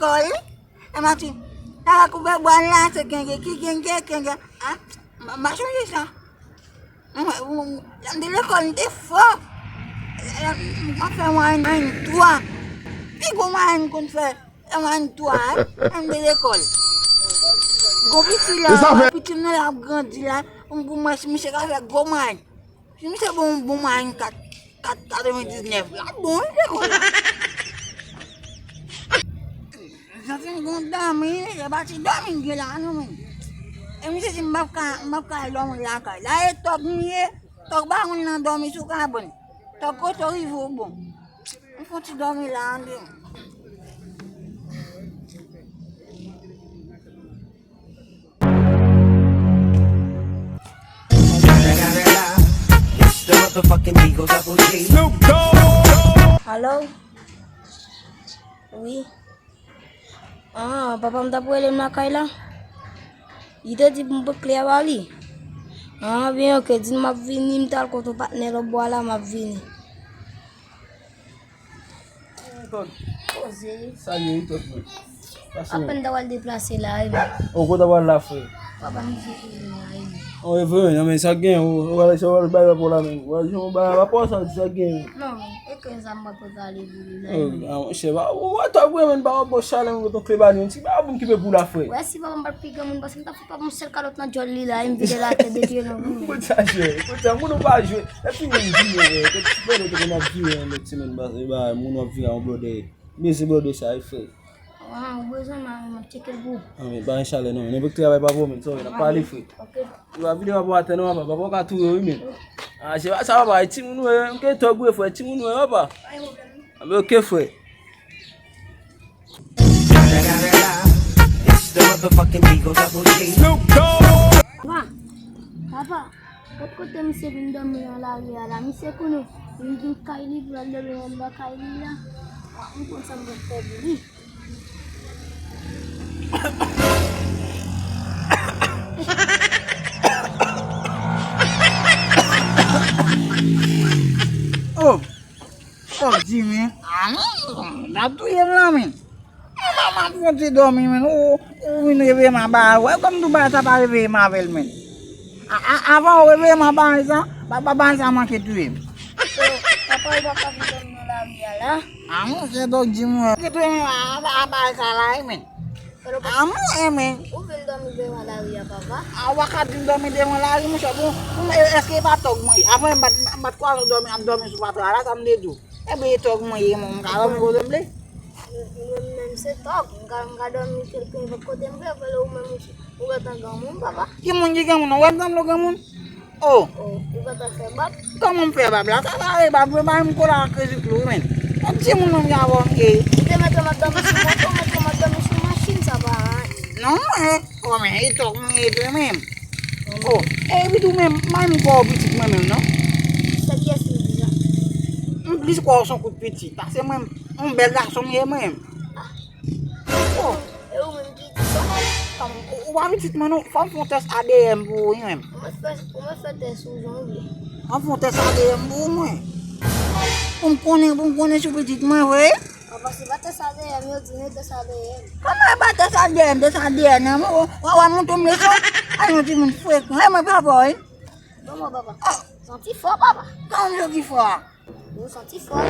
l'école. Et m'a dit, ah, couvert boire là, c'est qui, ah, m'a changé ça. De l'école, t'es fort. On fait moi une toi. Et comment on fait une toi, de l'école. Go petit là, petit nous l'a grandi là, on peut moi si monsieur avec gros man. Si monsieur bon man 99 là, bon l'école. Ça fait une dame, il a bâti dame là non mais. Et monsieur si m'a l'homme là là et top nié, top ba on a dormi sous carbone. Top ko to rive bon. Il faut tu dormir là. Halo? Oui. Ah, papa minta boleh makai lah. Ida di bukli awali. Ah, bien ok. Din ma vini minta ko to partner lo boala ma vini. Salut, toi. Apa nda wal déplacer là? On va d'avoir la feuille. Papa ni là. On est venu, mais ça gagne. On va le bailler pour la même. On va pas ça gagne. Non, et que ça m'a pas allé je sais pas. On va t'avoir même pas un chalet on va te faire bailler. Tu vas bon qui peut pour la feuille. Ouais, si papa m'barpiga mun bas minta papa mun ser kalot na jolly là, invite la te de Dieu non. Pour ça jouer. Pour ça on va jouer. Et puis on dit que tu peux le qu'on a vu le semaine passée bah on a vu en blodé. Mais c'est blodé ça il fait. Ah, besoin ma checker bout. Ah mais bah inchallah non, ne veut travailler pas pour mais ça on a pas les feuilles. OK. Tu vas venir voir tellement papa pas tout mais. Ah je ça va ti munu e nke to gbe fo ti munu e baba. Abi okay fo. Papa, kau tem se benda lagi ala mi se kuno ingin kaili berada dengan kaili lah. Aku pun sambil beli. Oh, Jimmy, dah tu yang lain. Mama pun tidur men. Oh, ini we mabal. Welcome to Bata Pare Marvel men. Avant we mabal ça, baba ça manque tuer. Papa iba ka benda lagi ala. Amu se dog Jimmy. Kita ni abal salah men. Amu men. O benda mi be lagi ya papa. Awak kadang domi dia lagi mu sabu. Escape patog mo. Apa bat ko domi sepatu ala tam dedu. Betog mo mo kalau mo boleh. Mem se tok, enggak ada mikir ke bako tembe kalau mem uga tagamun papa. Kimun juga mo wagam lo gamun. Oh, Uga ta sebab. kamu pe babla ta ay babu bam ko la ke siklu men. Jimun mo yawon ke. Kita mata mesin sabar. No, oh me itu itu mem. Oh, bitu mem mam ko bitik mem no. Sekian sudah. Please ko so ku petit. Tak se mem. Bel garçon ye mem. Oh, Eu menti. kamu wa bitik mano fa fontes ADM bu mem. Uma fete sujon bi. Fa fontes ADM bu mem. Pon su petit ma we. Papa si bata sade ya meu dine ta sade ya. Kama bata sadem na mo wa mo to meso. Ai mo ti mo foi. Ai mo ba boy. Vamos papa. Senti fort papa. Kamu yo ki fo. Eu senti fort.